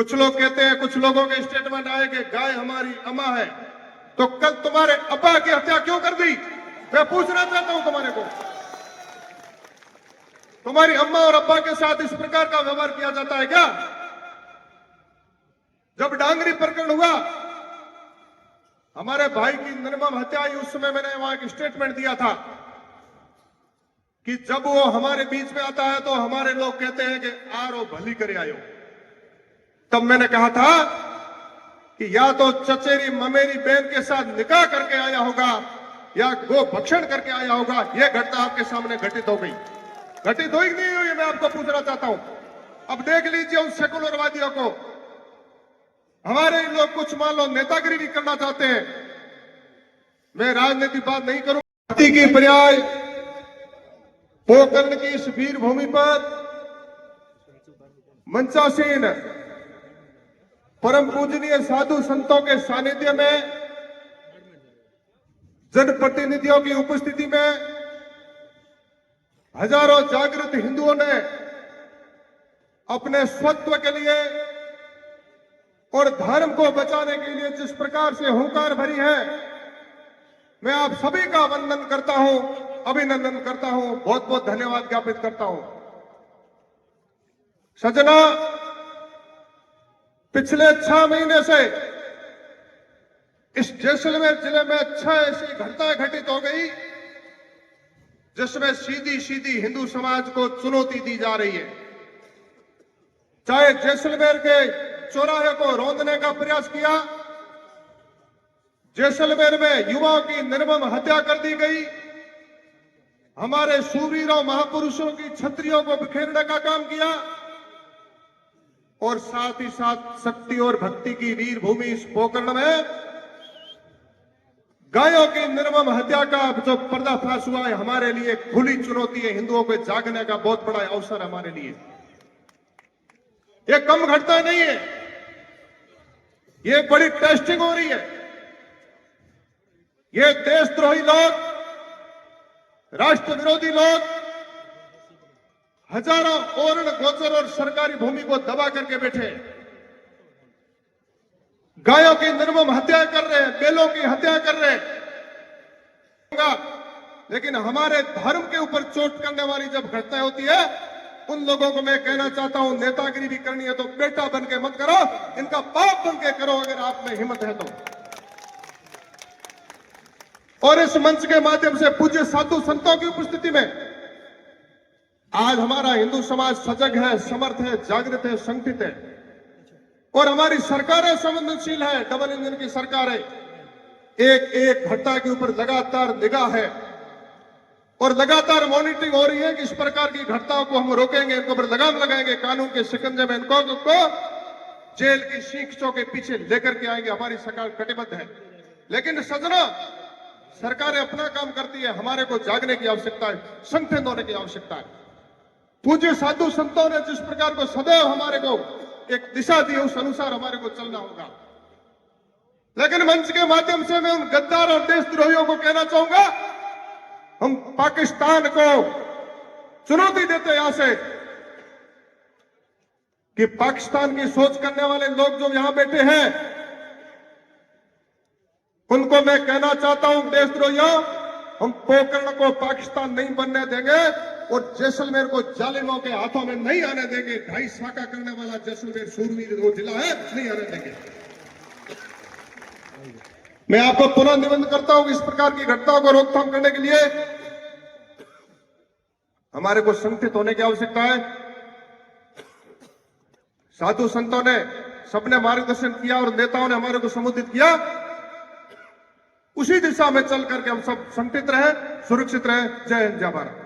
कुछ लोग कहते हैं, कुछ लोगों के स्टेटमेंट आए कि गाय हमारी अम्मा है, तो कल तुम्हारे अब्बा की हत्या क्यों कर दी? मैं पूछना चाहता हूं तुम्हारे को, तुम्हारी अम्मा और अब्बा के साथ इस प्रकार का व्यवहार किया जाता है क्या? जब डांगरी प्रकरण हुआ, हमारे भाई की निर्मम हत्या हुई, उस समय मैंने वहां एक स्टेटमेंट दिया था कि जब वो हमारे बीच में आता है तो हमारे लोग कहते हैं कि आरो भली करे आयो। तब मैंने कहा था कि या तो चचेरी ममेरी बहन के साथ निकाह करके आया होगा या गो भक्षण करके आया होगा। यह घटना आपके सामने घटित हो गई। घटित हुई नहीं हुई, मैं आपको पूछना चाहता हूं। अब देख लीजिए उन सेकुलरवादियों को, हमारे लोग कुछ मान लो नेतागिरी भी करना चाहते हैं। मैं राजनीतिक बात नहीं करूंगा। की पर्याय पोकरण की इस वीर भूमि पर मंचासीन परम पूजनीय साधु संतों के सानिध्य में, जनप्रतिनिधियों की उपस्थिति में हजारों जागृत हिंदुओं ने अपने स्वत्व के लिए और धर्म को बचाने के लिए जिस प्रकार से हुंकार भरी है, मैं आप सभी का वंदन करता हूं, अभिनंदन करता हूं, बहुत बहुत धन्यवाद ज्ञापित करता हूं। सजना, पिछले 6 महीने से इस जैसलमेर जिले में 6 ऐसी घटनाएं घटित हो गई जिसमें सीधी सीधी हिंदू समाज को चुनौती दी जा रही है। चाहे जैसलमेर के चौराहे को रौंदने का प्रयास किया, जैसलमेर में युवाओं की निर्मम हत्या कर दी गई, हमारे शूरवीरों महापुरुषों की छत्रियों को बिखेरने का काम किया, और साथ ही साथ शक्ति और भक्ति की वीर भूमि इस पोकरण में गायों की निर्मम हत्या का जो पर्दाफाश हुआ है, हमारे लिए खुली चुनौती है। हिंदुओं को जागने का बहुत बड़ा अवसर हमारे लिए। यह कम घटना नहीं है, यह बड़ी टेस्टिंग हो रही है। ये देशद्रोही लोग, राष्ट्र विरोधी लोग हजारों ओरण गोचर और सरकारी भूमि को दबा करके बैठे, गायों की निर्मम हत्या कर रहे हैं, बैलों की हत्या कर रहे हैं। लेकिन हमारे धर्म के ऊपर चोट करने वाली जब घटनाएं होती है, उन लोगों को मैं कहना चाहता हूं, नेतागिरी भी करनी है तो बेटा बन के मत करो, इनका बाप बन के करो अगर आप में हिम्मत है तो। और इस मंच के माध्यम से पूज्य साधु संतों की उपस्थिति में आज हमारा हिंदू समाज सजग है, समर्थ है, जागृत है, संगठित है, और हमारी सरकारें संवेदनशील है। डबल इंजन की सरकार है, एक एक घटना के ऊपर लगातार निगाह है और लगातार मॉनिटरिंग हो रही है कि इस प्रकार की घटनाओं को हम रोकेंगे, इनको पर लगाम लगाएंगे, कानून के शिकंजे में इनको जेल की शीखों के पीछे लेकर के आएंगे। हमारी सरकार कटिबद्ध है। लेकिन सज्जनों, सरकारें अपना काम करती है, हमारे को जागने की आवश्यकता है, संगठित होने की आवश्यकता है। पूज्य साधु संतों ने जिस प्रकार को सदैव हमारे को एक दिशा दी, उस अनुसार हमारे को चलना होगा। लेकिन मंच के माध्यम से मैं उन गद्दार और देशद्रोहियों को कहना चाहूंगा, हम पाकिस्तान को चुनौती देते यहां से कि पाकिस्तान की सोच करने वाले लोग जो यहां बैठे हैं, उनको मैं कहना चाहता हूं, देशद्रोहियों, हम पोकरण को पाकिस्तान नहीं बनने देंगे और जैसलमेर को जालिमों के हाथों में नहीं आने देंगे। 2.5 साका करने वाला जैसलमेर शूरवीर वो जिला है, नहीं आने देंगे। मैं आपको पुनः निवेदन करता हूं कि इस प्रकार की घटनाओं को रोकथाम करने के लिए हमारे को संगठित होने की आवश्यकता है। साधु संतों ने सबने मार्गदर्शन किया और नेताओं ने हमारे को संबोधित किया, उसी दिशा में चल करके हम सब संगठित रहे, सुरक्षित रहे। जय हिंद, जय भारत।